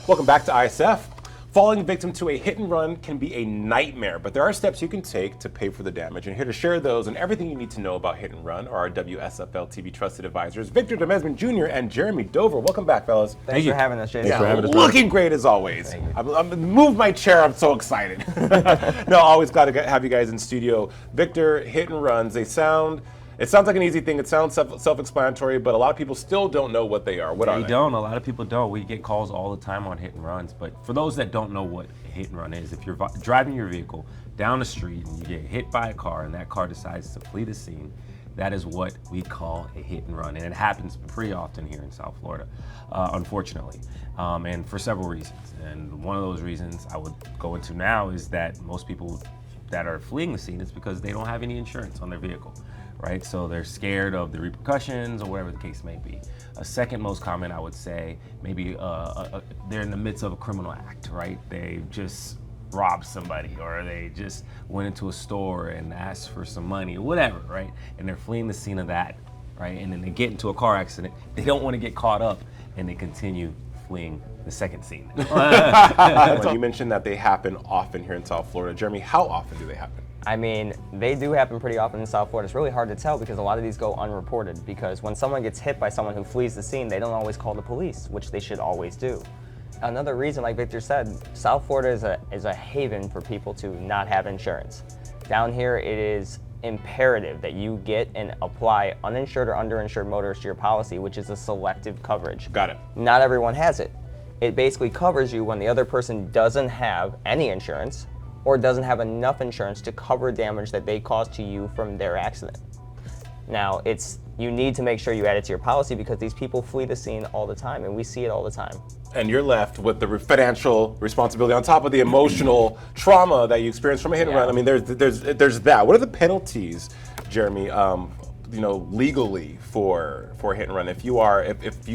Welcome back to ISF. Falling victim to a hit and run can be a nightmare, but there are steps you can take to pay for the damage. And here to share those and everything you need to know about hit and run are our WSFL TV trusted advisors, Victor Demesmin Jr. and Jeremy Dover. Welcome back, fellas. Thanks for having us, Jason. Looking great as always. I'm moved my chair. I'm so excited. No, always glad to have you guys in studio. Victor, hit and runs. It sounds like an easy thing. It sounds self-explanatory, but a lot of people still don't know what they are. What are they? They don't. A lot of people don't. We get calls all the time on hit and runs. But for those that don't know what a hit and run is, if you're driving your vehicle down the street and you get hit by a car and that car decides to flee the scene, that is what we call a hit and run. And it happens pretty often here in South Florida, unfortunately, and for several reasons. And one of those reasons I would go into now is that most people that are fleeing the scene is because they don't have any insurance on their vehicle. Right, so they're scared of the repercussions or whatever the case may be. A second most common, I would say, maybe they're in the midst of a criminal act, right? They just robbed somebody or they just went into a store and asked for some money or whatever, right? And they're fleeing the scene of that, right? And then they get into a car accident. They don't want to get caught up and they continue fleeing the second scene. You mentioned that they happen often here in South Florida. Jeremy, how often do they happen? I mean, they do happen pretty often in South Florida. It's really hard to tell because a lot of these go unreported because when someone gets hit by someone who flees the scene, they don't always call the police, which they should always do. Another reason, like Victor said, South Florida is a haven for people to not have insurance. Down here, it is imperative that you get and apply uninsured or underinsured motorists to your policy, which is a selective coverage. Got it. Not everyone has it. It basically covers you when the other person doesn't have any insurance or doesn't have enough insurance to cover damage that they caused to you from their accident. Now, you need to make sure you add it to your policy because these people flee the scene all the time, and we see it all the time. And you're left with the financial responsibility on top of the emotional trauma that you experience from a hit and run. I mean, there's that. What are the penalties, Jeremy, legally for a hit and run if you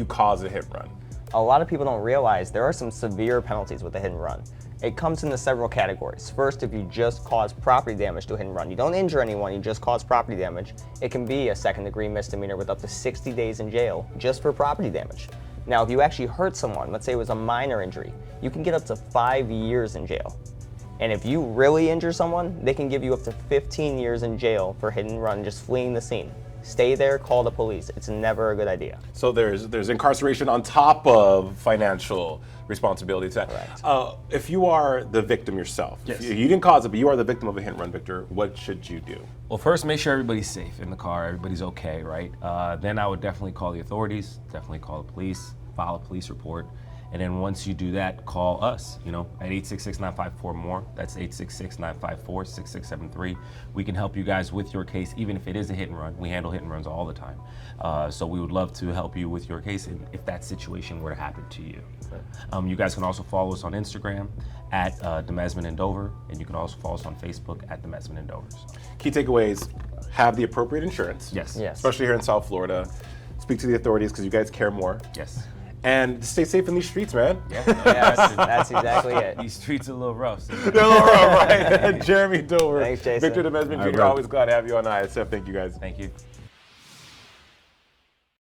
cause a hit and run? A lot of people don't realize there are some severe penalties with a hit and run. It comes into several categories. First, if you just cause property damage to a hit and run, you don't injure anyone, you just cause property damage, it can be a second-degree misdemeanor with up to 60 days in jail just for property damage. Now, if you actually hurt someone, let's say it was a minor injury, you can get up to 5 years in jail. And if you really injure someone, they can give you up to 15 years in jail for hit and run, just fleeing the scene. Stay there, call the police. It's never a good idea. So there's incarceration on top of financial responsibility. Correct. If you are the victim yourself, yes. You didn't cause it, but you are the victim of a hit and run, Victor, what should you do? Well, first, make sure everybody's safe in the car, everybody's okay, right? Then I would definitely call the authorities, definitely call the police, file a police report. And then once you do that, call us, at 866-954-MORE. That's 866-954-6673. We can help you guys with your case, even if it is a hit and run. We handle hit and runs all the time. So we would love to help you with your case if that situation were to happen to you. You guys can also follow us on Instagram at Demesmin and Dover, and you can also follow us on Facebook at Demesmin and Dover. So. Key takeaways, have the appropriate insurance. Yes. Especially here in South Florida. Speak to the authorities because you guys care more. Yes. And stay safe in these streets, man. Yeah, that's exactly it. These streets are a little rough. So. They're a little rough, right? Jeremy Dover. Thanks, Jason. Victor Demesmin Jr., always glad to have you on ISF. Thank you, guys. Thank you.